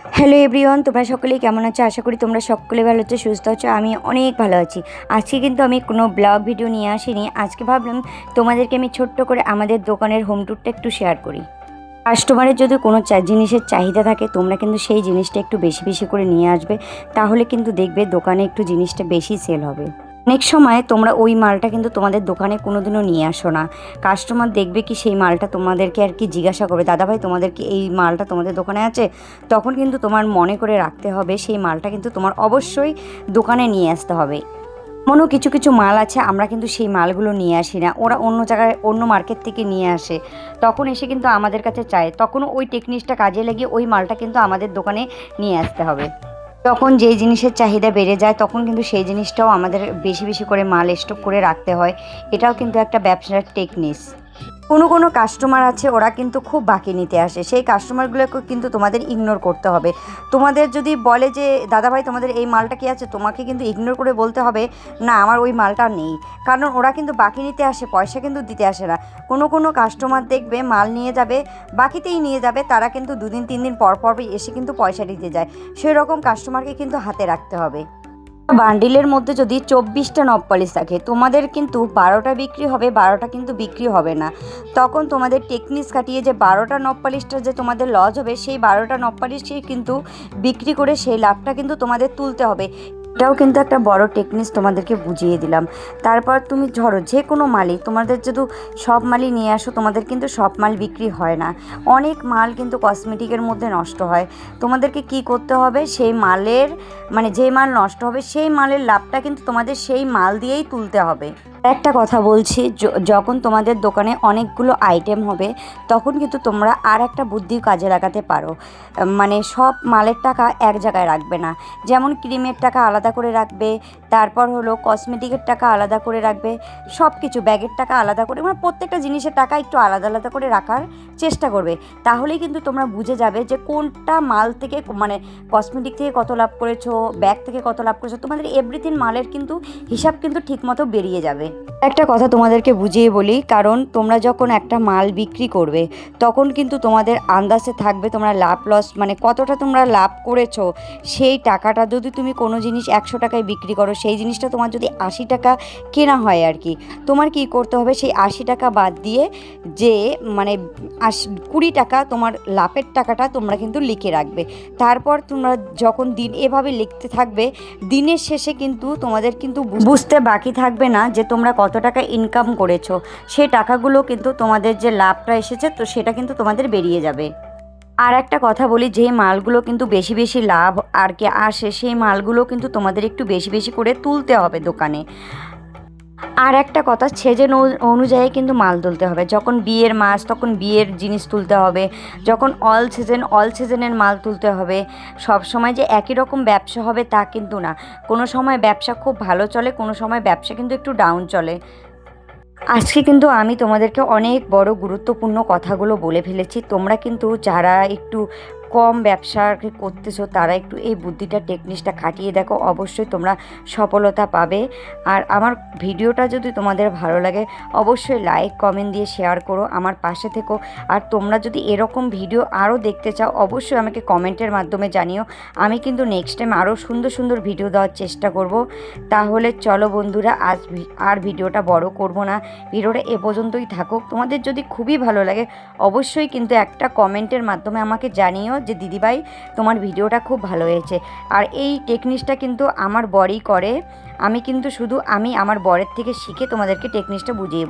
Hello everyone, তোমরা সকলেই কেমন আছো? আশা করি তোমরা সকলে ভালো আছো, সুস্থ আছো। আমি অনেক ভালো আছি। আজকে কিন্তু আমি কোনো ব্লগ ভিডিও নিয়ে আসিনি। আজকে ভাবলাম তোমাদেরকে আমি ছোট্ট করে আমাদের দোকানের হোম ট্যুরটা একটু শেয়ার করি। কাস্টমারের যদি কোনো জিনিসের চাহিদা থাকে, তোমরা কিন্তু সেই জিনিসটা একটু বেশি বেশি করে নিয়ে আসবে, তাহলে কিন্তু দেখবে দোকানে একটু জিনিসটা বেশি সেল হবে। অনেক সময় তোমরা ওই মালটা কিন্তু তোমাদের দোকানে কোনোদিনও নিয়ে আসো না। কাস্টমার দেখবে কি সেই মালটা তোমাদেরকে আর কি জিজ্ঞাসা করবে, দাদাভাই তোমাদেরকে এই মালটা তোমাদের দোকানে আছে? তখন কিন্তু তোমার মনে করে রাখতে হবে সেই মালটা কিন্তু তোমার অবশ্যই দোকানে নিয়ে আসতে হবে। এমনও কিছু কিছু মাল আছে আমরা কিন্তু সেই মালগুলো নিয়ে আসি না, ওরা অন্য জায়গায় অন্য মার্কেট থেকে নিয়ে আসে, তখন এসে কিন্তু আমাদের কাছে চায়, তখনও ওই টেকনিকটা কাজে লাগিয়ে ওই মালটা কিন্তু আমাদের দোকানে নিয়ে আসতে হবে। যখন যেই জিনিসের চাহিদা বেড়ে যায় তখন কিন্তু সেই জিনিসটাও আমাদের বেশি বেশি করে মাল স্টক করে রাখতে হয়। এটাও কিন্তু একটা ব্যবসার টেকনিক। কোনো কোনো কাস্টমার আছে ওরা কিন্তু খুব বাকি নিতে আসে, সেই কাস্টমারগুলোকে কিন্তু তোমাদের ইগনোর করতে হবে। তোমাদের যদি বলে যে দাদাভাই তোমাদের এই মালটা কি আছে, তোমাকে কিন্তু ইগনোর করে বলতে হবে না আমার ওই মালটা নেই। কারণ ওরা কিন্তু বাকি নিতে আসে, পয়সা কিন্তু দিতে আসে না। কোনো কোনো কাস্টমার দেখবে মাল নিয়ে যাবে, বাকিতেই নিয়ে যাবে, তারা কিন্তু 2 দিন 3 দিন পর পর এসে কিন্তু পয়সা দিতে যায়। সেই রকম কাস্টমারকে কিন্তু হাতে রাখতে হবে। বান্ডিলের মধ্যে যদি 24টা নখ পালিশ থাকে, তোমাদের কিন্তু 12টা বিক্রি হবে, 12টা কিন্তু বিক্রি হবে না। তখন তোমাদের টেকনিক খাটিয়ে যে 12টা নখ পালিশটা যে তোমাদের লস হবে, সেই 12টা নখ পালিশই কিন্তু বিক্রি করে সেই লাভটা কিন্তু তোমাদের তুলতে হবে। এটাও কিন্তু একটা বড় টেকনিক তোমাদেরকে বুঝিয়ে দিলাম। তারপর তুমি ধরো যে কোনো মালই তোমাদের যদি সব মালই নিয়ে আসো, তোমাদের কিন্তু সব মাল বিক্রি হয় না। অনেক মাল কিন্তু কসমেটিকের মধ্যে নষ্ট হয়। তোমাদেরকে কি করতে হবে, সেই মালের মানে যে মাল নষ্ট হবে সেই মালের লাভটা কিন্তু তোমাদের সেই মাল দিয়েই তুলতে হবে। একটা কথা বলছি, যখন তোমাদের দোকানে অনেকগুলো আইটেম হবে তখন কিন্তু তোমরা আর একটা বুদ্ধি কাজে লাগাতে পারো। মানে সব মালের টাকা এক জায়গায় রাখবে না। যেমন ক্রিমের টাকা আলাদা করে রাখবে, তারপর হলো কসমেটিকের টাকা আলাদা করে রাখবে, সব কিছু ব্যাগের টাকা আলাদা করে, মানে প্রত্যেকটা জিনিসের টাকা একটু আলাদা আলাদা করে রাখার চেষ্টা করবে। তাহলেই কিন্তু তোমরা বুঝে যাবে যে কোনটা মাল থেকে, মানে কসমেটিক থেকে কত লাভ করেছো, ব্যাগ থেকে কত লাভ করেছো, তোমাদের এভরিথিং মালের কিন্তু হিসাব কিন্তু ঠিকমতো বেরিয়ে যাবে। একটা কথা তোমাদেরকে বুঝিয়ে বলি, কারণ তোমরা যখন একটা মাল বিক্রি করবে তখন কিন্তু তোমাদের আন্দাজে থাকবে তোমরা লাভ লস মানে কতটা তোমরা লাভ করেছো। সেই টাকাটা যদি তুমি কোনো জিনিস 100 টাকায় বিক্রি করো, সেই জিনিসটা তোমার যদি 80 টাকা কেনা হয় আর কি, তোমার কি করতে হবে, সেই 80 টাকা বাদ দিয়ে যে মানে 20 টাকা তোমার লাভের টাকাটা তোমরা কিন্তু লিখে রাখবে। তারপর তোমরা যখন দিন এভাবে লিখতে থাকবে, দিনের শেষে কিন্তু তোমাদের কিন্তু বুঝতে বাকি থাকবে না যে তোমরা কত টাকা ইনকাম করেছো। সেই টাকাগুলো কিন্তু তোমাদের যে লাভটা এসেছে তো সেটা কিন্তু তোমাদের বেরিয়ে যাবে। আর একটা কথা বলি, যে মালগুলো কিন্তু বেশি বেশি লাভ আর কি আসে, সেই মালগুলো কিন্তু তোমাদের একটু বেশি বেশি করে তুলতে হবে দোকানে। আর একটা কথা, সিজন অনুযায়ী কিন্তু মাল তুলতে হবে। যখন বিয়ের মাস তখন বিয়ের জিনিস তুলতে হবে, যখন অল সিজনের মাল তুলতে হবে। সব সময় যে একই রকম ব্যবসা হবে তা কিন্তু না। কোনো সময় ব্যবসা খুব ভালো চলে, কোনো সময় ব্যবসা কিন্তু একটু ডাউন চলে। আজকে কিন্তু আমি তোমাদেরকে অনেক বড় গুরুত্বপূর্ণ কথাগুলো বলে ফেলেছি। তোমরা কিন্তু যারা একটু কম ব্যবসা করতেছো তারা একটু এই বুদ্ধিটা টেকনিকটা খাটিয়ে দেখো, অবশ্যই তোমরা সফলতা পাবে। আর আমার ভিডিওটা যদি তোমাদের ভালো লাগে অবশ্যই লাইক কমেন্ট দিয়ে শেয়ার করো, আমার পাশে থেকো। আর তোমরা যদি এরকম ভিডিও আরও দেখতে চাও অবশ্যই আমাকে কমেন্টের মাধ্যমে জানিও। আমি কিন্তু নেক্সট টাইম আরও সুন্দর সুন্দর ভিডিও দেওয়ার চেষ্টা করব। তাহলে চলো বন্ধুরা, আজ আর ভিডিওটা বড় করব না, ভিডিওটা এ পর্যন্তই থাকুক। তোমাদের যদি খুবই ভালো লাগে অবশ্যই কিন্তু একটা কমেন্টের মাধ্যমে আমাকে জানিও যে দিদিভাই তোমার ভিডিওটা খুব ভালো হয়েছে। আর এই টেকনিকটা কিন্তু আমার বরই করে, আমি কিন্তু শুধু আমি আমার বরের থেকে শিখে তোমাদেরকে টেকনিকটা বুঝিয়ে